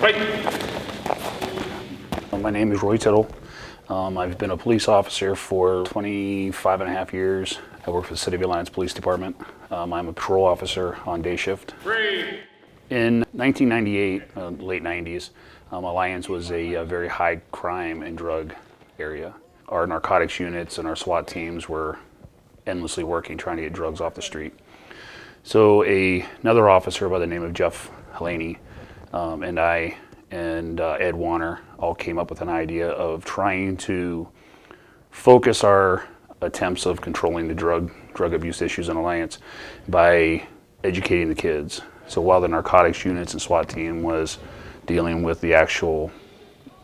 Right. My name is Roy Tittle. I've been a police officer for 25 and a half years. I work for the City of Alliance Police Department. I'm a patrol officer on day shift. Three. In 1998, late 90s, Alliance was a very high crime and drug area. Our narcotics units and our SWAT teams were endlessly working trying to get drugs off the street. So another officer by the name of Jeff Hellaney and I and Ed Warner all came up with an idea of trying to focus our attempts of controlling the drug abuse issues in Alliance by educating the kids. So while the narcotics units and SWAT team was dealing with the actual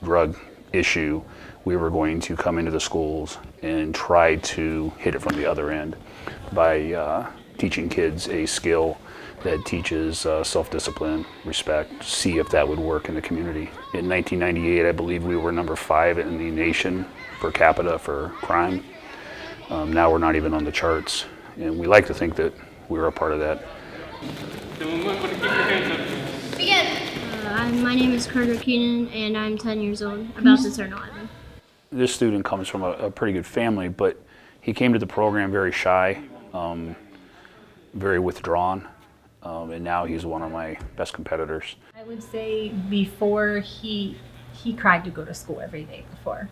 drug issue, we were going to come into the schools and try to hit it from the other end by teaching kids a skill that teaches self-discipline, respect, see if that would work in the community. In 1998, I believe we were number 5 in the nation per capita for crime. Now we're not even on the charts, and we like to think that we're a part of that. My name is Carter Keenan, and I'm 10 years old, about to turn 11. This student comes from a pretty good family, but he came to the program very shy, very withdrawn, and now he's one of my best competitors. I would say before he cried to go to school every day before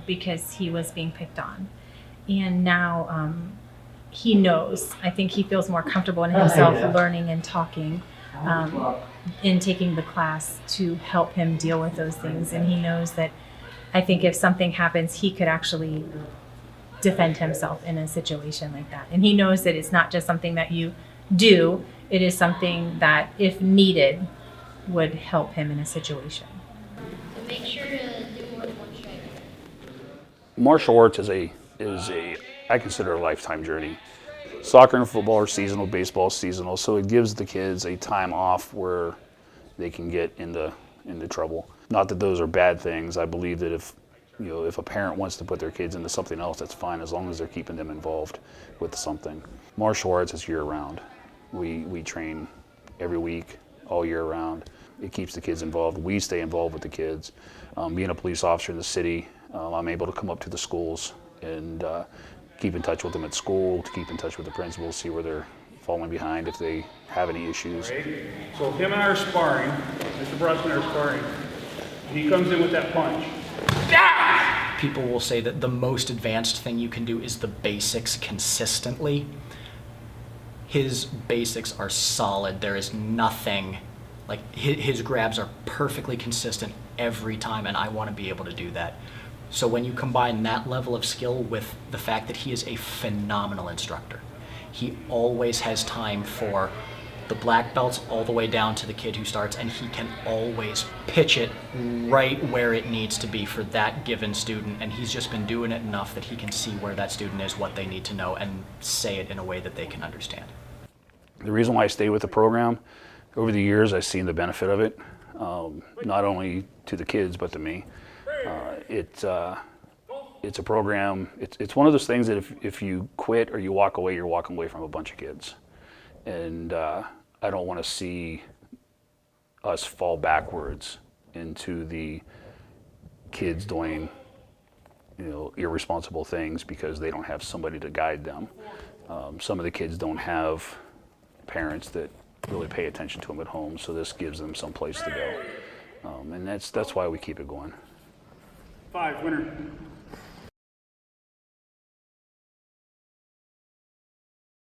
because he was being picked on. And now he knows. I think he feels more comfortable in himself learning and talking in taking the class to help him deal with those things. And he knows that I think if something happens, he could actually defend himself in a situation like that. And he knows that it's not just something that you do, it is something that, if needed, would help him in a situation. So make sure to do more than one strike. Martial arts is I consider a lifetime journey. Soccer and football are seasonal, baseball is seasonal, so it gives the kids a time off where they can get into trouble. Not that those are bad things. I believe that if a parent wants to put their kids into something else, that's fine as long as they're keeping them involved with something. Martial arts is year-round. We train every week, all year round. It keeps the kids involved. We stay involved with the kids. Being a police officer in the city, I'm able to come up to the schools and keep in touch with them at school, to keep in touch with the principals, see where they're falling behind, if they have any issues. Right. So him and I are sparring, Mr. Brusman are sparring. He comes in with that punch. People will say that the most advanced thing you can do is the basics consistently. His basics are solid. There is nothing, like his grabs are perfectly consistent every time, and I want to be able to do that. So when you combine that level of skill with the fact that he is a phenomenal instructor, he always has time for the black belts all the way down to the kid who starts, and he can always pitch it right where it needs to be for that given student, and he's just been doing it enough that he can see where that student is, what they need to know, and say it in a way that they can understand. The reason why I stay with the program, over the years I've seen the benefit of it, not only to the kids but to me. It's a program, it's one of those things that if you quit or you walk away, you're walking away from a bunch of kids. And I don't want to see us fall backwards into the kids doing irresponsible things because they don't have somebody to guide them. Some of the kids don't have parents that really pay attention to them at home, so this gives them some place to go. And that's why we keep it going. 5, winner.